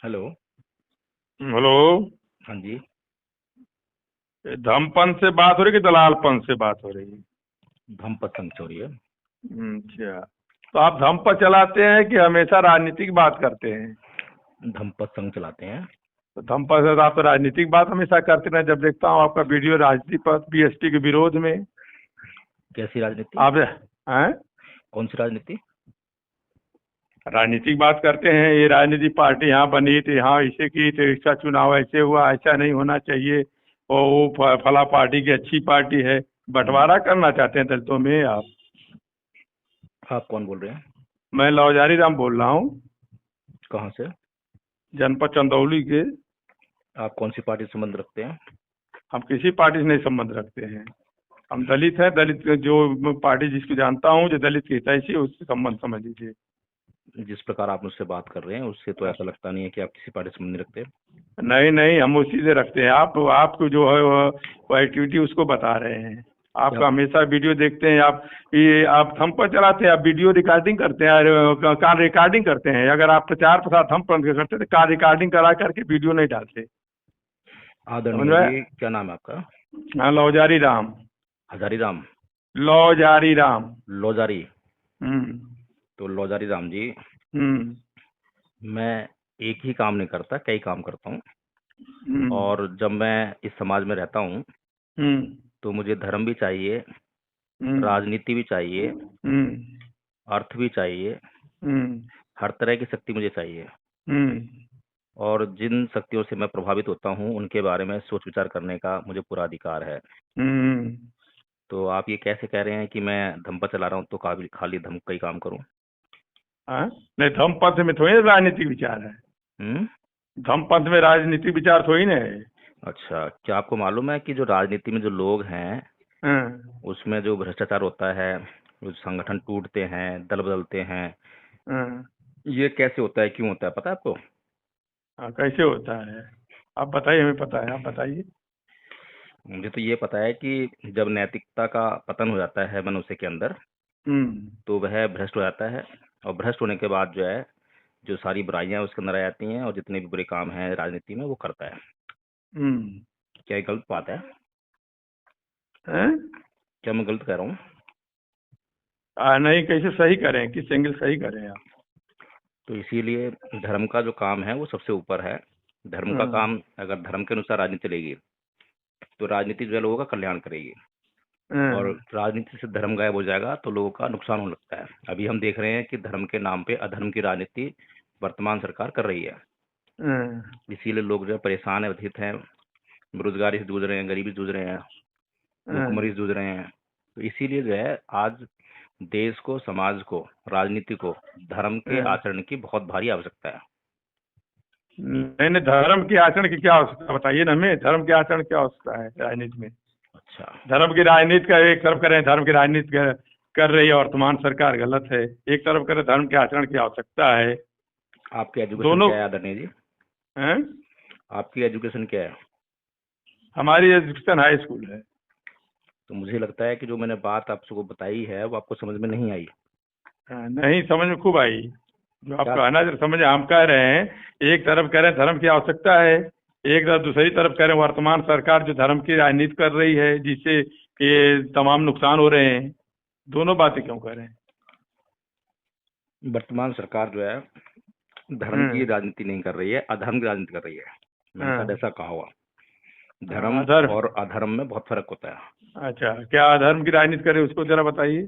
Hello. Hello. हाँ जी। ये धमपन से बात हो रही कि दलालपन से बात हो रही है? धमपत संग हो रही है। अच्छा। तो आप धम पर चलाते हैं कि हमेशा राजनीतिक बात करते हैं? धमपत संग चलाते हैं। तो धम पर से तो आप तो राजनीतिक बात हमेशा करते रहे। जब देखता हूँ आपका वीडियो राजनीति पर, बीएसपी के विरोध में। कैसी राजनीति? आप हैं? कौन सी राजनीति? राजनीतिक बात करते हैं, ये राजनीतिक पार्टी यहाँ बनी तो यहाँ ऐसे की, तो इसका चुनाव ऐसे हुआ, ऐसा नहीं होना चाहिए। और वो फला पार्टी की अच्छी पार्टी है। हम्म। बंटवारा करना चाहते हैं दलितों में आप? आप कौन बोल रहे हैं? मैं लौजारी राम बोल रहा हूँ, कहाँ से? जनपद चंदौली के। आप कौन सी पार्टी से संबंध रखते हैं? हम किसी पार्टी से नहीं संबंध रखते हैं। हम दलित हैं। दलित जो पार्टी जिसको जानता हूँ, जो दलित की हितैषी है, उससे संबंध समझ लीजिए। जिस प्रकार आप मुझसे बात कर रहे हैं उससे तो ऐसा लगता नहीं है कि आप किसी पार्टी से संबंध नहीं रखते। नहीं नहीं, हम उसी से रखते हैं। आप आपको जो है वो एक्टिविटी उसको बता रहे हैं। क्या? आपका हमेशा वीडियो देखते हैं आप। ये आप थंब पर चलाते हैं, आप वीडियो रिकॉर्डिंग करते हैं, कार रिकॉर्डिंग करते हैं। अगर आप प्रचार प्रसार थंब पर करते तो कार रिकॉर्डिंग करा करके वीडियो नहीं डालते। समझ आदरणीय में? जी, क्या नाम है आपका? हाँ, लौजारी राम। हजारी राम? लौजारी राम। लौजारी? हम्म। तो लौजारी राम जी, हम्म। मैं एक ही काम नहीं करता, कई काम करता हूँ। हम्म। और जब मैं इस समाज में रहता हूँ हम्म। तो मुझे धर्म भी चाहिए, हम्म। राजनीति भी चाहिए, हम्म। अर्थ भी चाहिए, हम्म। हर तरह की शक्ति मुझे चाहिए। हम्म। और जिन शक्तियों से मैं प्रभावित होता हूँ उनके बारे में सोच विचार करने का मुझे पूरा अधिकार है। हम्म। तो आप ये कैसे कह रहे हैं कि मैं धम पर चला रहा हूँ तो खाली धम का ही काम करूँ? हाँ? नहीं, धम्मपंथ में थोड़ी ना राजनीतिक विचार है। हम्म। धम्मपंथ में राजनीतिक विचार थोड़ी ना है। अच्छा, क्या आपको मालूम है कि जो राजनीति में जो लोग हैं हाँ। उसमें जो भ्रष्टाचार होता है, जो संगठन टूटते हैं, दल बदलते हैं, हाँ। ये कैसे होता है, क्यों होता है, पता है आपको? हाँ, कैसे होता है? आप बताइए, हमें पता है, आप बताइए। मुझे तो ये पता है कि जब नैतिकता का पतन हो जाता है मनुष्य के अंदर हम्म। तो वह भ्रष्ट हो जाता है। और भ्रष्ट होने के बाद जो है, जो सारी बुराइयां उसके अंदर आ जाती हैं और जितने भी बुरे काम हैं राजनीति में वो करता है। हम्म। क्या ये गलत बात है? हैं? क्या मैं गलत कह रहा हूँ? नहीं, कैसे सही करें, किस एंगल सही करें आप? तो इसीलिए धर्म का जो काम है वो सबसे ऊपर है। धर्म का हाँ। काम, अगर धर्म के अनुसार राजनीति चलेगी तो राजनीति जो है लोगों का कल्याण करेगी। और हाँ। राजनीति से धर्म गायब हो जाएगा तो लोगों का नुकसान होने लगता है। अभी हम देख रहे हैं कि धर्म के नाम पे अधर्म की राजनीति वर्तमान सरकार कर रही है। हाँ। इसीलिए लोग जो है परेशान है, व्यथित हैं, बेरोजगारी से जूझ रहे हैं, गरीबी से जूझ रहे हैं, भूखमरी से हाँ। जूझ रहे हैं। तो इसीलिए जो है आज देश को, समाज को, राजनीति को धर्म के हाँ। आचरण की बहुत भारी आवश्यकता है। नहीं नहीं, धर्म के आचरण की क्या आवश्यकता बताइए ना हमें। धर्म के आचरण क्या आवश्यकता है राजनीति में? अच्छा। धर्म की राजनीति का एक तरफ करें, धर्म की राजनीति कर रही है वर्तमान सरकार, गलत है। एक तरफ करें, धर्म के आचरण की आवश्यकता है। आपकी एजुकेशन दोनों क्या है आदरणीय जी? हैं? आपकी एजुकेशन क्या है? हमारी एजुकेशन हाई स्कूल है। तो मुझे लगता है कि जो मैंने बात आपको बताई है वो आपको समझ में नहीं आई। हाँ, नहीं, समझ में खूब आई। जो आप क्या? कहना जरा समझ, हम कह रहे हैं एक तरफ कह रहे हैं धर्म की आवश्यकता है, एक तरफ दूसरी तरफ कह रहे हैं वर्तमान सरकार जो धर्म की राजनीति कर रही है, जिससे ये तमाम नुकसान हो रहे हैं। दोनों बातें क्यों कर रहे हैं? वर्तमान सरकार जो है धर्म की हाँ। राजनीति नहीं कर रही है, अधर्म की राजनीति कर रही है। मैंने शायद हाँ। ऐसा कहा हुआ। हाँ, धर्म अधर्म। और अधर्म में बहुत फर्क होता है। अच्छा, क्या अधर्म की राजनीति करे उसको जरा बताइए।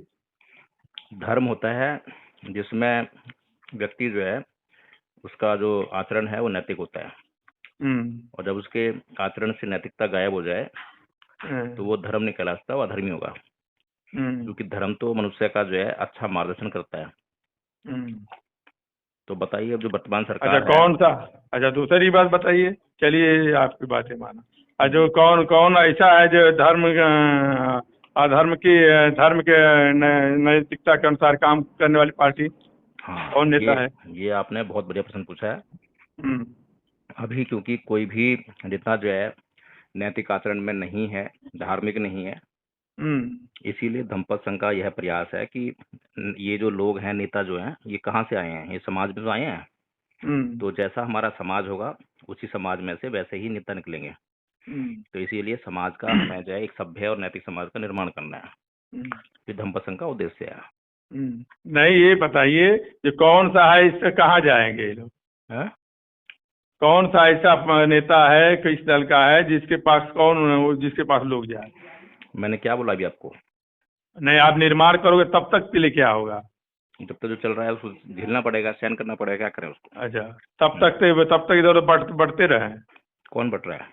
धर्म होता है जिसमें व्यक्ति जो है उसका जो आचरण है वो नैतिक होता है। हम्म। और जब उसके आचरण से नैतिकता गायब हो जाए तो हाँ। वो धर्म नहीं कहलाता, वो अधर्मी होगा। हम्म। क्योंकि धर्म तो मनुष्य का जो है अच्छा मार्गदर्शन करता है। हम्म। तो बताइए, अब जो वर्तमान अच्छा, सरकार है। कौन सा? अच्छा, दूसरी बात बताइए। चलिए, आपकी बातें माना। जो कौन कौन ऐसा है जो धर्म अधर्म की धर्म के नैतिकता के अनुसार काम करने वाली पार्टी? हाँ, कौन ये नेता है? ये आपने बहुत बढ़िया प्रश्न पूछा है। हम्म। अभी क्योंकि कोई भी नेता जो है नैतिक आचरण में नहीं है, धार्मिक नहीं है, हम्म। इसीलिए धम्पत संघ का यह प्रयास है कि ये जो लोग हैं, नेता जो हैं, ये कहाँ से आए हैं? ये समाज में तो आए हैं। तो जैसा हमारा समाज होगा उसी समाज में से वैसे ही नेता निकलेंगे। तो इसीलिए समाज का हमें जो है एक सभ्य और नैतिक समाज का निर्माण करना है। ये धम्मप्रसंग का उद्देश्य है। नहीं, ये बताइए कि कौन सा है, इससे कहाँ जाएंगे ये लोग? कौन सा ऐसा नेता है, किस दल का है जिसके पास लोग जाए? मैंने क्या बोला अभी आपको? नहीं, आप निर्माण करोगे तब तक के लिए क्या होगा? जब तक जो चल रहा है उसको झेलना पड़ेगा, सहन करना पड़ेगा, क्या करें उसको। अच्छा, तब तक इधर बढ़ते रहे। कौन बढ़ रहा है?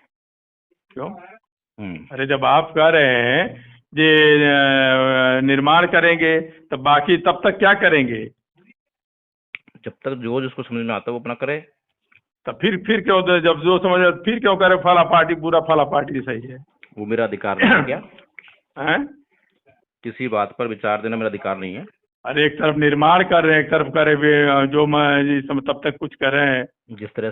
क्यों? अरे जब आप कह रहे हैं ये निर्माण करेंगे तो बाकी तब तक क्या करेंगे? जब तक जो जिसको समझ में आता है वो अपना करे। तो फिर क्यों, जब जो समझ फिर क्यों करे फला पार्टी पूरा फला पार्टी सही है? वो मेरा अधिकार नहीं है क्या? हैं? किसी बात पर विचार देना मेरा अधिकार नहीं है? अरे एक तरफ निर्माण कर रहे हैं, एक तरफ करे जो तब तक कुछ कर रहे हैं। जिस तरह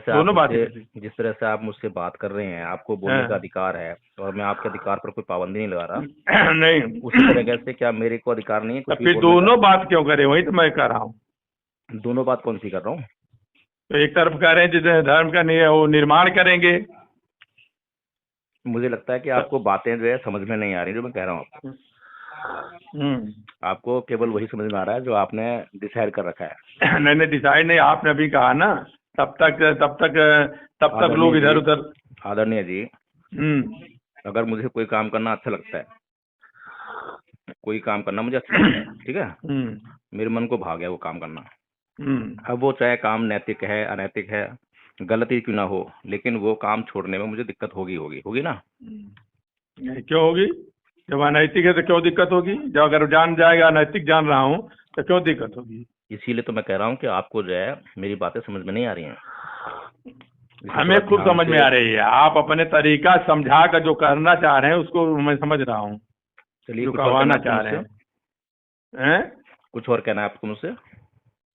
से आप मुझसे बात कर रहे हैं, आपको बोलने का अधिकार है और मैं आपके अधिकार पर कोई पाबंदी नहीं लगा रहा। नहीं, उसी तरीके से क्या मेरे को अधिकार नहीं है तो फिर दोनों बात क्यों करे? वही तो मैं कह रहा हूँ। दोनों बात कौन सी कर रहा हूँ? तो एक तरफ कह रहे हैं जिसे धर्म का नहीं है वो निर्माण करेंगे। मुझे लगता है कि आपको बातें जो है समझ में नहीं आ रही जो मैं कह रहा हूँ आपको। आपको केवल वही समझ में आ रहा है जो आपने डिसाइड कर रखा है। नहीं, डिसाइड नहीं, आपने अभी कहा ना तब तक लोग इधर उधर। आदरणीय जी, अगर मुझे कोई काम करना अच्छा लगता है, कोई काम करना मुझे अच्छा लगता है, ठीक है, मेरे मन को भाग गया वो काम करना। अब वो चाहे काम नैतिक है, अनैतिक है, गलती क्यों ना हो, लेकिन वो काम छोड़ने में मुझे दिक्कत होगी ना? क्यों होगी? जब अनैतिक है तो क्यों दिक्कत होगी? जब अगर जान जाएगा अनैतिक जान रहा हूँ तो क्यों दिक्कत होगी? इसीलिए तो मैं कह रहा हूँ कि आपको जो है मेरी बातें समझ में नहीं आ रही हैं। हमें खुद समझ में आ रही है। आप अपने तरीका समझा कर जो करना चाह रहे हैं उसको मैं समझ रहा हूँ। चलिए, कुछ कहना चाह रहे हैं। कुछ और कहना है आपको मुझसे?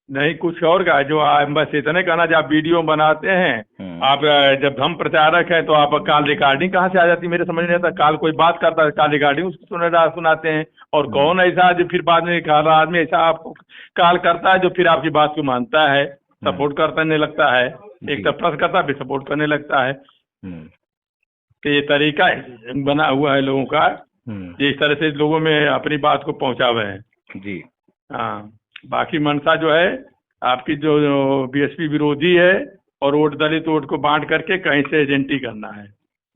नहीं, कुछ और का जो बस इतने कहना, जब आप वीडियो बनाते हैं, आप जब धर्म प्रचारक हैं तो आप कॉल रिकॉर्डिंग कहाँ से आ जाती है? मेरे समझ नहीं आता। कॉल कोई बात करता है, कॉल रिकॉर्डिंग उसको सुनाते हैं। और कौन ऐसा जो फिर बाद में कहा आदमी ऐसा आपको कॉल करता है जो फिर आपकी बात को मानता है, सपोर्ट करने लगता है, एक तरफ करता है फिर सपोर्ट करने लगता है। तो ये तरीका बना हुआ है लोगों का, इस तरह से लोगों में अपनी बात को पहुंचावे हैं जी। हाँ, बाकी मनसा जो है आपकी जो बीएसपी विरोधी है और वोट दलित वोट को बांट करके कहीं से एजेंटी करना है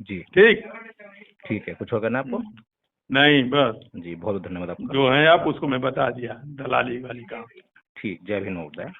जी। ठीक है, कुछ और करना है आपको? नहीं, बस जी, बहुत धन्यवाद आपका। जो है आप उसको मैं बता दिया, दलाली वाली काम। ठीक, जय भीम महोदय।